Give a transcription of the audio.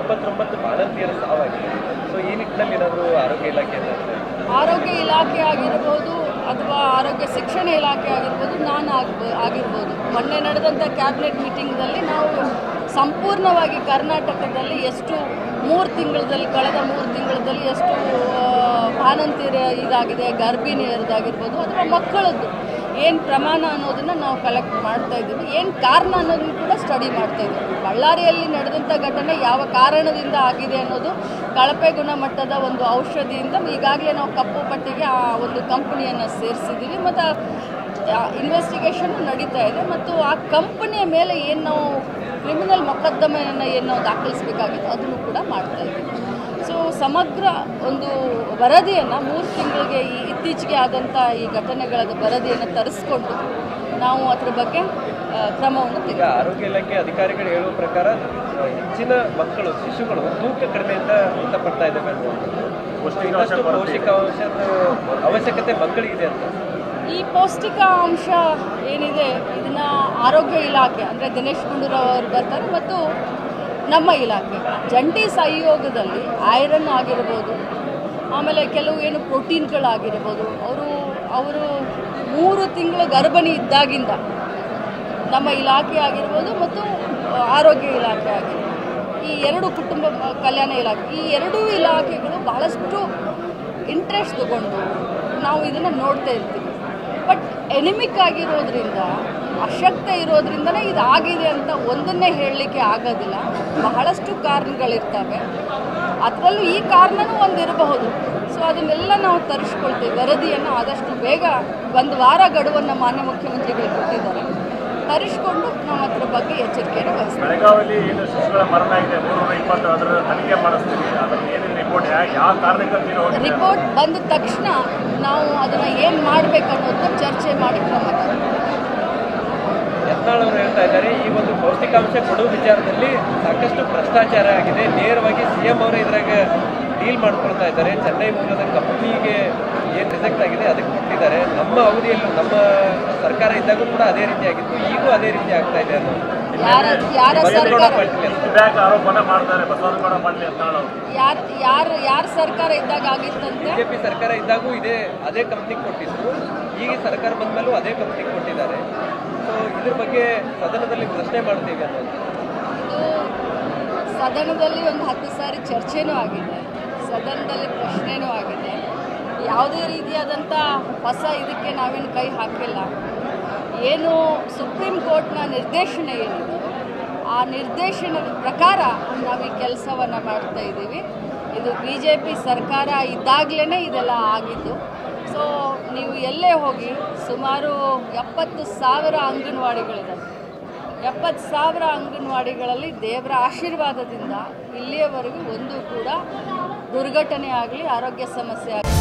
29 ಬಾಣಂತಿಯರ ಸಾವಾಗಿದೆ. So ಈ ನಿಟ್ಟಿನಲ್ಲಿ ಏನಾದರೂ ಆರೋಗ್ಯ ಇಲಾಖೆ ಆಗಿರ್ಬೋದು ಅಥವಾ ಆರೋಗ್ಯ ಶಿಕ್ಷಣ ಇಲಾಖೆ ಆಗಿರ್ಬೋದು, ನಾನು ಆಗಿರ್ಬೋದು, ಮೊನ್ನೆ ನಡೆದಂಥ ಕ್ಯಾಬಿನೆಟ್ ಮೀಟಿಂಗ್ದಲ್ಲಿ ನಾವು ಸಂಪೂರ್ಣವಾಗಿ ಕರ್ನಾಟಕದಲ್ಲಿ ಎಷ್ಟು ಕಳೆದ 3 ತಿಂಗಳಲ್ಲಿ ಎಷ್ಟು ಬಾಣಂತಿಯರ ಇದಾಗಿದೆ, ಗರ್ಭಿಣಿಯರದಾಗಿರ್ಬೋದು ಅಥವಾ ಮಕ್ಕಳದ್ದು ಏನು ಪ್ರಮಾಣ ಅನ್ನೋದನ್ನು ನಾವು ಕಲೆಕ್ಟ್ ಮಾಡ್ತಾ ಇದ್ದೀವಿ. ಏನು ಕಾರಣ ಅನ್ನೋದನ್ನು ಕೂಡ ಸ್ಟಡಿ ಮಾಡ್ತಾ ಇದ್ದೀವಿ. ಬಳ್ಳಾರಿಯಲ್ಲಿ ನಡೆದಂಥ ಘಟನೆ ಯಾವ ಕಾರಣದಿಂದ ಆಗಿದೆ ಅನ್ನೋದು ಕಳಪೆ ಗುಣಮಟ್ಟದ ಒಂದು ಔಷಧಿಯಿಂದ ಈಗಾಗಲೇ ನಾವು ಕಪ್ಪು ಪಟ್ಟಿಗೆ ಆ ಒಂದು ಕಂಪನಿಯನ್ನು ಸೇರಿಸಿದ್ದೀವಿ ಮತ್ತು ಇನ್ವೆಸ್ಟಿಗೇಷನ್ ನಡೀತಾ ಇದೆ. ಮತ್ತು ಆ ಕಂಪನಿಯ ಮೇಲೆ ಏನು ನಾವು ಕ್ರಿಮಿನಲ್ ಮೊಕದ್ದಮೆಯನ್ನು ಏನು ನಾವು ದಾಖಲಿಸಬೇಕಾಗಿತ್ತು ಅದನ್ನು ಕೂಡ ಮಾಡ್ತಾ ಇದ್ದೀವಿ. ಸೊ ಸಮಗ್ರ ಒಂದು ವರದಿಯನ್ನು 3 ತಿಂಗಳಿಗೆ ಇತ್ತೀಚೆಗೆ ಆದಂಥ ಈ ಘಟನೆಗಳ ವರದಿಯನ್ನು ತರಿಸ್ಕೊಂಡು ನಾವು ಅದರ ಬಗ್ಗೆ ಕ್ರಮವನ್ನು ಈಗ ಆರೋಗ್ಯ ಇಲಾಖೆ ಅಧಿಕಾರಿಗಳು ಹೇಳುವ ಪ್ರಕಾರ ಹೆಚ್ಚಿನ ಮಕ್ಕಳು ಶಿಶುಗಳು ತೂಕ ಕಡಿಮೆಯಿಂದ ಮೃತಪಡ್ತಾ ಇದ್ದಾವೆ. ಪೌಷ್ಟಿಕಾಂಶದ ಅವಶ್ಯಕತೆ ಮಕ್ಕಳಿಗಿದೆ ಅಂತ. ಈ ಪೌಷ್ಟಿಕಾಂಶ ಏನಿದೆ ಇದನ್ನು ಆರೋಗ್ಯ ಇಲಾಖೆ ಅಂದರೆ ದಿನೇಶ್ ಗುಂಡೂರಾವ್ ಅವರು ಬರ್ತಾರೆ ಮತ್ತು ನಮ್ಮ ಇಲಾಖೆ ಜಂಟಿ ಸಹಯೋಗದಲ್ಲಿ ಐರನ್ ಆಗಿರ್ಬೋದು, ಆಮೇಲೆ ಕೆಲವು ಏನು ಪ್ರೋಟೀನ್ಗಳಾಗಿರ್ಬೋದು, ಅವರು 3 ತಿಂಗಳ ಗರ್ಭಿಣಿ ಇದ್ದಾಗಿಂದ ನಮ್ಮ ಇಲಾಖೆ ಆಗಿರ್ಬೋದು ಮತ್ತು ಆರೋಗ್ಯ ಇಲಾಖೆ ಆಗಿರ್ಬೋದು, ಈ 2 ಕುಟುಂಬ ಕಲ್ಯಾಣ ಇಲಾಖೆ, ಈ 2 ಇಲಾಖೆಗಳು ಬಹಳಷ್ಟು ಇಂಟ್ರೆಸ್ಟ್ ತಗೊಂಡು ನಾವು ಇದನ್ನು ನೋಡ್ತಾ ಇರ್ತೀವಿ. ಬಟ್ ಎನಿಮಿಕ್ ಆಗಿರೋದ್ರಿಂದ, ಅಶಕ್ತ ಇರೋದ್ರಿಂದನೇ ಇದಾಗಿದೆ ಅಂತ ಒಂದನ್ನೇ ಹೇಳಲಿಕ್ಕೆ ಆಗೋದಿಲ್ಲ. ಬಹಳಷ್ಟು ಕಾರಣಗಳಿರ್ತವೆ, ಅದರಲ್ಲೂ ಈ ಕಾರಣವೂ ಒಂದಿರಬಹುದು. ಸೊ ಅದನ್ನೆಲ್ಲ ನಾವು ತರಿಸ್ಕೊಳ್ತೀವಿ. ವರದಿಯನ್ನು ಆದಷ್ಟು ಬೇಗ 1 ವಾರ ಗಡುವನ್ನು ಮಾನ್ಯ ಮುಖ್ಯಮಂತ್ರಿಗಳು ಕೊಟ್ಟಿದ್ದಾರೆ. ತರಿಸ್ಕೊಂಡು ನಾವು ಅದರ ಬಗ್ಗೆ ಎಚ್ಚರಿಕೆಯನ್ನು ವಹಿಸ್ತೀವಿ. ರಿಪೋರ್ಟ್ ಬಂದ ತಕ್ಷಣ ನಾವು ಅದನ್ನು ಏನು ಮಾಡಬೇಕು ಅನ್ನೋದನ್ನ ಚರ್ಚೆ ಮಾಡಿ ಕ್ರಮ ಯತ್ನಾಳ್ ಅವರು ಹೇಳ್ತಾ ಇದ್ದಾರೆ, ಈ ಒಂದು ಪೌಷ್ಟಿಕಾಂಶ ಕೊಡುವ ವಿಚಾರದಲ್ಲಿ ಸಾಕಷ್ಟು ಭ್ರಷ್ಟಾಚಾರ ಆಗಿದೆ. ನೇರವಾಗಿ CM ಅವರು ಇದ್ರಾಗ ಡೀಲ್ ಮಾಡ್ಕೊಳ್ತಾ ಇದ್ದಾರೆ. ಚೆನ್ನೈ ಮೂಲದ ಕಂಪನಿಗೆ ಏನು ರಿಜೆಕ್ಟ್ ಆಗಿದೆ ಅದಕ್ಕೆ ಕೊಟ್ಟಿದ್ದಾರೆ. ನಮ್ಮ ಅವಧಿಯಲ್ಲಿ ನಮ್ಮ ಸರ್ಕಾರ ಇದ್ದಾಗೂ ಕೂಡ ಅದೇ ರೀತಿ ಆಗಿತ್ತು, ಈಗೂ ಅದೇ ರೀತಿ ಆಗ್ತಾ ಇದೆ ಅನ್ನೋದು ಯಾರ ಸರ್ಕಾರ ಇದ್ದಾಗ ಆಗಿತ್ತಂತೆ. BJP ಸರ್ಕಾರ ಇದ್ದಾಗೂ ಅದೇ ಕಂಪ್ನಿಗೆ ಕೊಟ್ಟಿದ್ರು, ಈಗ ಸರ್ಕಾರ ಬಂದ ಮೇಲೂ ಅದೇ ಕಂಪ್ನಿಗೆ ಕೊಟ್ಟಿದ್ದಾರೆ. ಸೊ ಇದ್ರ ಬಗ್ಗೆ ಸದನದಲ್ಲಿ ಪ್ರಶ್ನೆ ಮಾಡ್ತೀವಿ ಅನ್ನೋದು. ಸದನದಲ್ಲಿ ಒಂದು 10 ಸಾರಿ ಚರ್ಚೆನೂ ಆಗಿದೆ, ಸದನದಲ್ಲಿ ಪ್ರಶ್ನೆನೂ ಆಗಿದೆ. ಯಾವುದೇ ರೀತಿಯಾದಂಥ ಹೊಸ ಇದಕ್ಕೆ ನಾವೇನು ಕೈ ಹಾಕಿಲ್ಲ. ಏನು ಸುಪ್ರೀಂ ಕೋರ್ಟ್ನ ನಿರ್ದೇಶನ ಏನಿದೆ ಆ ನಿರ್ದೇಶನದ ಪ್ರಕಾರ ನಾವು ಈ ಕೆಲಸವನ್ನು ಮಾಡ್ತಾ ಇದ್ದೀವಿ. ಇದು BJP ಸರ್ಕಾರ ಇದ್ದಾಗಲೇ ಇದೆಲ್ಲ ಆಗಿದ್ದು. ಸೊ ನೀವು ಎಲ್ಲೇ ಹೋಗಿ ಸುಮಾರು 70,000 ಅಂಗನವಾಡಿಗಳಿದ್ದಾವೆ. 70,000 ಅಂಗನವಾಡಿಗಳಲ್ಲಿ ದೇವರ ಆಶೀರ್ವಾದದಿಂದ ಇಲ್ಲಿಯವರೆಗೂ ಒಂದು ಕೂಡ ದುರ್ಘಟನೆ ಆಗಲಿ, ಆರೋಗ್ಯ ಸಮಸ್ಯೆ ಆಗಲಿ